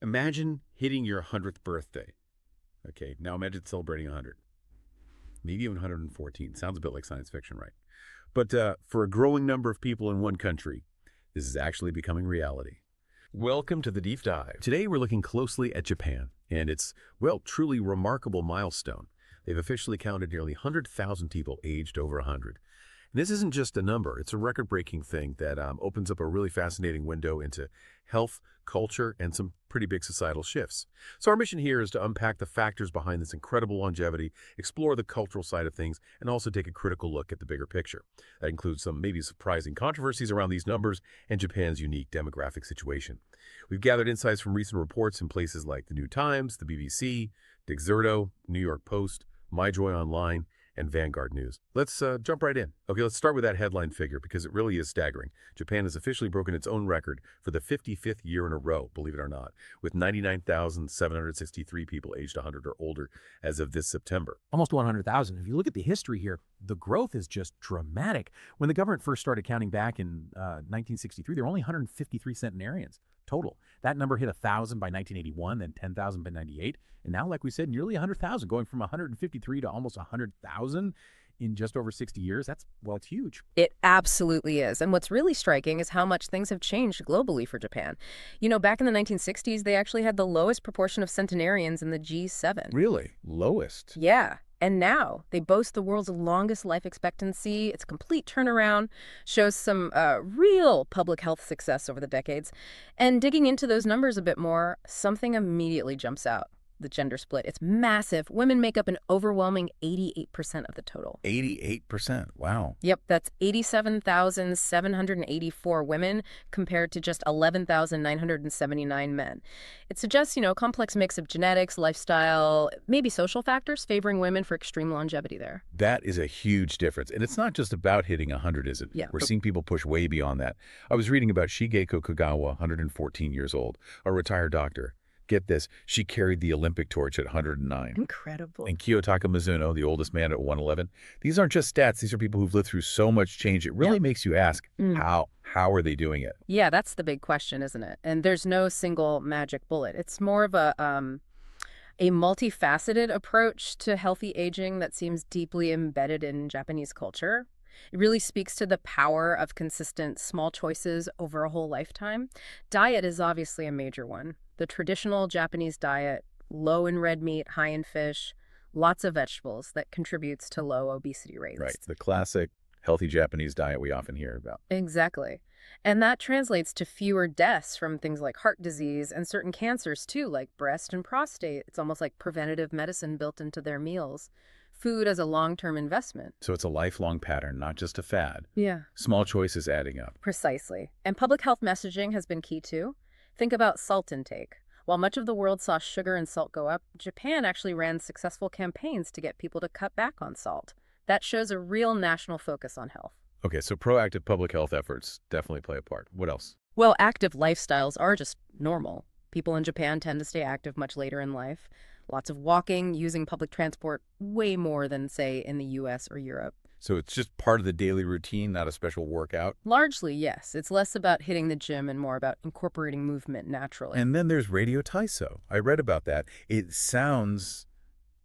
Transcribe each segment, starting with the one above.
Imagine hitting your 100th birthday. Okay, now imagine celebrating 100. Maybe even 114. Sounds a bit like science fiction, right? But for a growing number of people in one country, this is actually becoming reality. Welcome to the Deep Dive. Today we're looking closely at Japan and its, well, truly remarkable milestone. They've officially counted nearly 100,000 people aged over 100. And this isn't just a number, it's a record-breaking thing that opens up a really fascinating window into health, culture, and some pretty big societal shifts. So our mission here is to unpack the factors behind this incredible longevity, explore the cultural side of things, and also take a critical look at the bigger picture. That includes some maybe surprising controversies around these numbers and Japan's unique demographic situation. We've gathered insights from recent reports in places like the New Times, the BBC, Dexerto, New York Post, MyJoy Online, and Vanguard News. Let's jump right in. Okay, let's start with that headline figure because it really is staggering. Japan has officially broken its own record for the 55th year in a row, believe it or not, with 99,763 people aged 100 or older as of this September. Almost 100,000. If you look at the history here, the growth is just dramatic. When the government first started counting back in 1963, there were only 153 centenarians total. That number hit 1,000 by 1981, then 10,000 by 98. And now, like we said, nearly 100,000, going from 153 to almost 100,000 in just over 60 years. It's huge. It absolutely is. And what's really striking is how much things have changed globally for Japan. You know, back in the 1960s, they actually had the lowest proportion of centenarians in the G7. Really? Lowest? Yeah. And now they boast the world's longest life expectancy. It's a complete turnaround, shows some real public health success over the decades. And digging into those numbers a bit more, something immediately jumps out. The gender split. It's massive. Women make up an overwhelming 88% of the total. 88%. Wow. Yep, that's 87,784 women compared to just 11,979 men. It suggests, a complex mix of genetics, lifestyle, maybe social factors favoring women for extreme longevity there. That is a huge difference. And it's not just about hitting 100, is it? Yeah. We're seeing people push way beyond that. I was reading about Shigeko Kagawa, 114 years old, a retired doctor. Get this, she carried the Olympic torch at 109. Incredible. And Kiyotaka Mizuno, the oldest man at 111. These aren't just stats. These are people who've lived through so much change. It really makes you ask, how are they doing it? Yeah, that's the big question, isn't it? And there's no single magic bullet. It's more of a multifaceted approach to healthy aging that seems deeply embedded in Japanese culture. It really speaks to the power of consistent small choices over a whole lifetime. Diet is obviously a major one. The traditional Japanese diet, low in red meat, high in fish, lots of vegetables that contributes to low obesity rates. Right, the classic healthy Japanese diet we often hear about. Exactly. And that translates to fewer deaths from things like heart disease and certain cancers too, like breast and prostate. It's almost like preventative medicine built into their meals. Food as a long-term investment. So it's a lifelong pattern, not just a fad. Yeah. Small choices adding up. Precisely. And public health messaging has been key too. Think about salt intake. While much of the world saw sugar and salt go up, Japan actually ran successful campaigns to get people to cut back on salt. That shows a real national focus on health. Okay, so proactive public health efforts definitely play a part. What else? Well, active lifestyles are just normal. People in Japan tend to stay active much later in life. Lots of walking, using public transport, way more than, say, in the US or Europe. So it's just part of the daily routine, not a special workout? Largely, yes. It's less about hitting the gym and more about incorporating movement naturally. And then there's Radio Taiso. I read about that. It sounds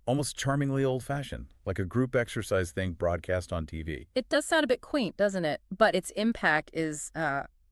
almost charmingly old-fashioned, like a group exercise thing broadcast on TV. It does sound a bit quaint, doesn't it? But its impact is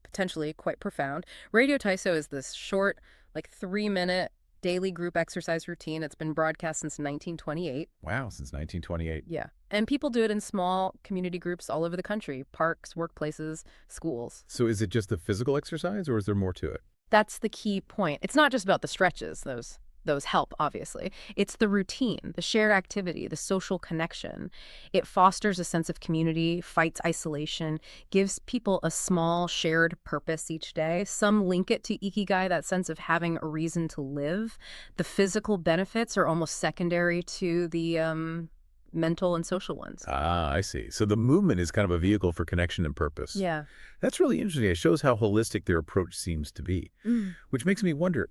potentially quite profound. Radio Taiso is this short, 3-minute daily group exercise routine. It's been broadcast since 1928. Wow, since 1928. Yeah. And people do it in small community groups all over the country, parks, workplaces, schools. So is it just the physical exercise or is there more to it? That's the key point. It's not just about the stretches, those help, obviously. It's the routine, the shared activity, the social connection. It fosters a sense of community, fights isolation, gives people a small shared purpose each day. Some link it to ikigai, that sense of having a reason to live. The physical benefits are almost secondary to the mental and social ones. Ah, I see. So the movement is kind of a vehicle for connection and purpose. Yeah. That's really interesting. It shows how holistic their approach seems to be, which makes me wonder,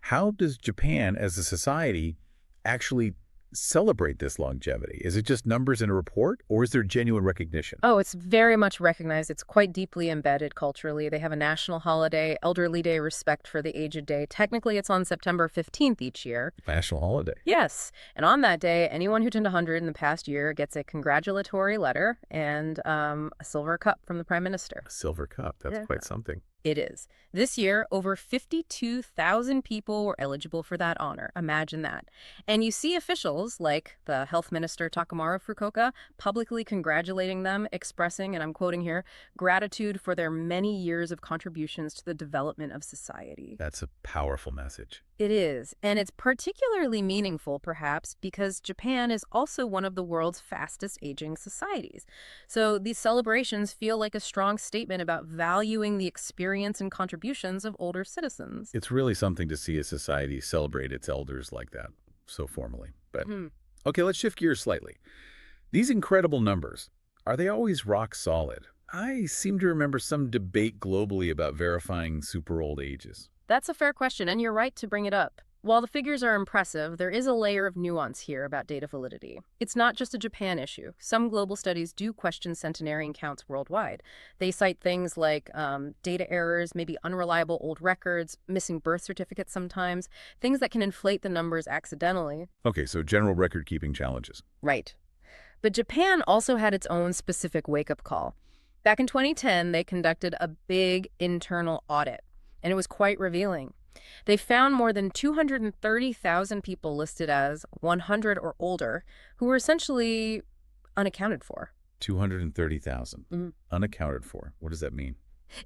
how does Japan as a society actually celebrate this longevity? Is it just numbers in a report, or is there genuine recognition? Oh, it's very much recognized. It's quite deeply embedded culturally. They have a national holiday, Elderly Day, Respect for the Aged Day. Technically, it's on September 15th each year. National holiday. Yes. And on that day, anyone who turned 100 in the past year gets a congratulatory letter and a silver cup from the Prime Minister. A silver cup. That's Yeah. quite something. It is. This year, over 52,000 people were eligible for that honor. Imagine that. And you see officials like the Health Minister Takamaru Fukuoka publicly congratulating them, expressing, and I'm quoting here, gratitude for their many years of contributions to the development of society. That's a powerful message. It is. And it's particularly meaningful, perhaps, because Japan is also one of the world's fastest aging societies. So these celebrations feel like a strong statement about valuing the experience and contributions of older citizens. It's really something to see a society celebrate its elders like that, so formally. But okay, let's shift gears slightly. These incredible numbers, are they always rock solid? I seem to remember some debate globally about verifying super old ages. That's a fair question, and you're right to bring it up. While the figures are impressive, there is a layer of nuance here about data validity. It's not just a Japan issue. Some global studies do question centenarian counts worldwide. They cite things like data errors, maybe unreliable old records, missing birth certificates sometimes, things that can inflate the numbers accidentally. Okay, so general record-keeping challenges. Right. But Japan also had its own specific wake-up call. Back in 2010, they conducted a big internal audit, and it was quite revealing. They found more than 230,000 people listed as 100 or older who were essentially unaccounted for. 230,000. Unaccounted for. What does that mean?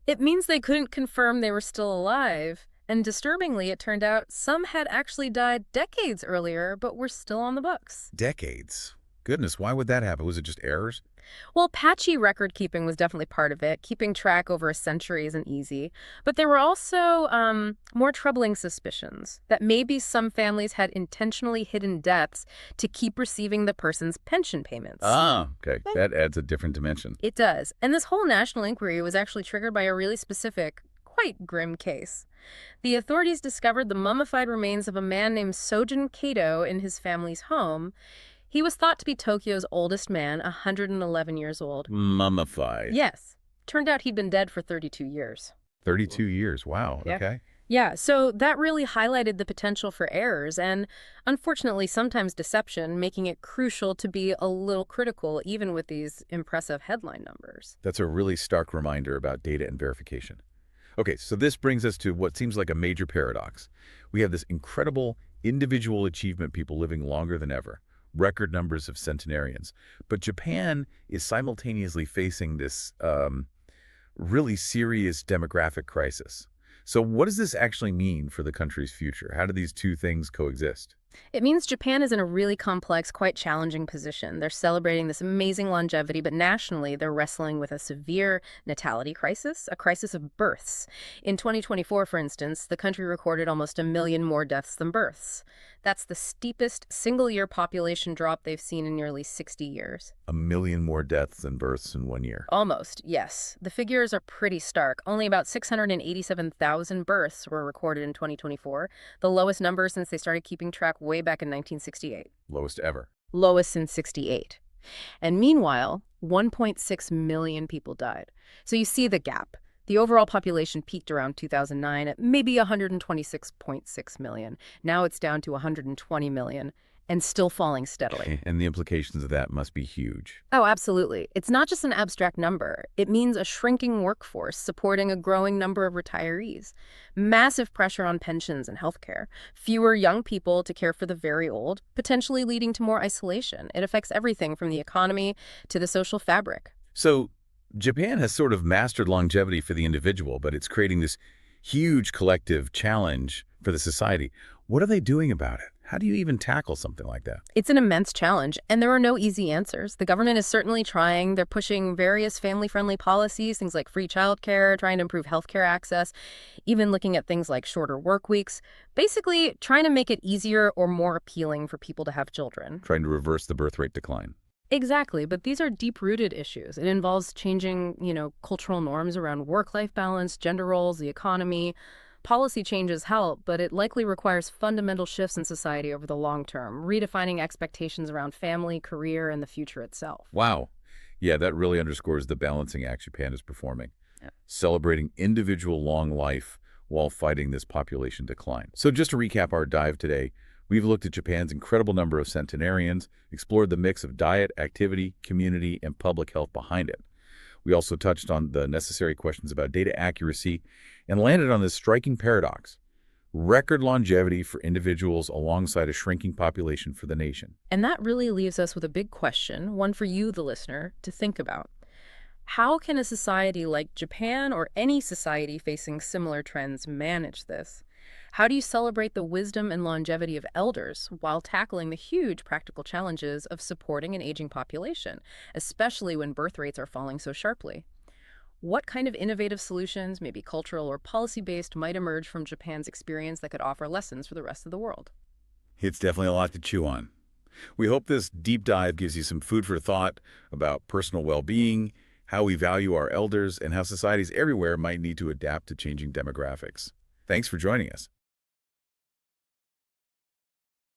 It means they couldn't confirm they were still alive. And disturbingly, it turned out some had actually died decades earlier, but were still on the books. Decades. Goodness, why would that happen? Was it just errors? Well, patchy record keeping was definitely part of it. Keeping track over a century isn't easy. But there were also more troubling suspicions that maybe some families had intentionally hidden deaths to keep receiving the person's pension payments. Ah, okay. That adds a different dimension. It does. And this whole national inquiry was actually triggered by a really specific, quite grim case. The authorities discovered the mummified remains of a man named Sojin Kato in his family's home. He was thought to be Tokyo's oldest man, 111 years old. Mummified. Yes. Turned out he'd been dead for 32 years. 32 years. Wow. Yeah. Okay. Yeah, so that really highlighted the potential for errors and, unfortunately, sometimes deception, making it crucial to be a little critical, even with these impressive headline numbers. That's a really stark reminder about data and verification. Okay, so this brings us to what seems like a major paradox. We have this incredible individual achievement, people living longer than ever. Record numbers of centenarians. But Japan is simultaneously facing this really serious demographic crisis. So what does this actually mean for the country's future? How do these two things coexist? It means Japan is in a really complex, quite challenging position. They're celebrating this amazing longevity, but nationally, they're wrestling with a severe natality crisis, a crisis of births. In 2024, for instance, the country recorded almost 1 million more deaths than births. That's the steepest single-year population drop they've seen in nearly 60 years. 1 million more deaths than births in 1 year. Almost, yes. The figures are pretty stark. Only about 687,000 births were recorded in 2024, the lowest number since they started keeping track way back in 1968. Lowest ever. Lowest since 68. And meanwhile, 1.6 million people died. So you see the gap. The overall population peaked around 2009 at maybe 126.6 million. Now it's down to 120 million and still falling steadily. And the implications of that must be huge. Oh, absolutely. It's not just an abstract number. It means a shrinking workforce supporting a growing number of retirees, massive pressure on pensions and healthcare, fewer young people to care for the very old, potentially leading to more isolation. It affects everything from the economy to the social fabric. So Japan has sort of mastered longevity for the individual, but it's creating this huge collective challenge for the society. What are they doing about it? How do you even tackle something like that? It's an immense challenge, and there are no easy answers. The government is certainly trying. They're pushing various family-friendly policies, things like free childcare, trying to improve healthcare access, even looking at things like shorter work weeks, basically trying to make it easier or more appealing for people to have children. Trying to reverse the birth rate decline. Exactly, but these are deep-rooted issues. It involves changing, cultural norms around work-life balance, gender roles, the economy. Policy changes help, but it likely requires fundamental shifts in society over the long term, redefining expectations around family, career, and the future itself. Wow. Yeah, that really underscores the balancing act Japan is performing, Yeah. celebrating individual long life while fighting this population decline. So just to recap our dive today, we've looked at Japan's incredible number of centenarians, explored the mix of diet, activity, community, and public health behind it. We also touched on the necessary questions about data accuracy and landed on this striking paradox: record longevity for individuals alongside a shrinking population for the nation. And that really leaves us with a big question, one for you, the listener, to think about. How can a society like Japan or any society facing similar trends manage this? How do you celebrate the wisdom and longevity of elders while tackling the huge practical challenges of supporting an aging population, especially when birth rates are falling so sharply? What kind of innovative solutions, maybe cultural or policy-based, might emerge from Japan's experience that could offer lessons for the rest of the world? It's definitely a lot to chew on. We hope this deep dive gives you some food for thought about personal well-being, how we value our elders, and how societies everywhere might need to adapt to changing demographics. Thanks for joining us.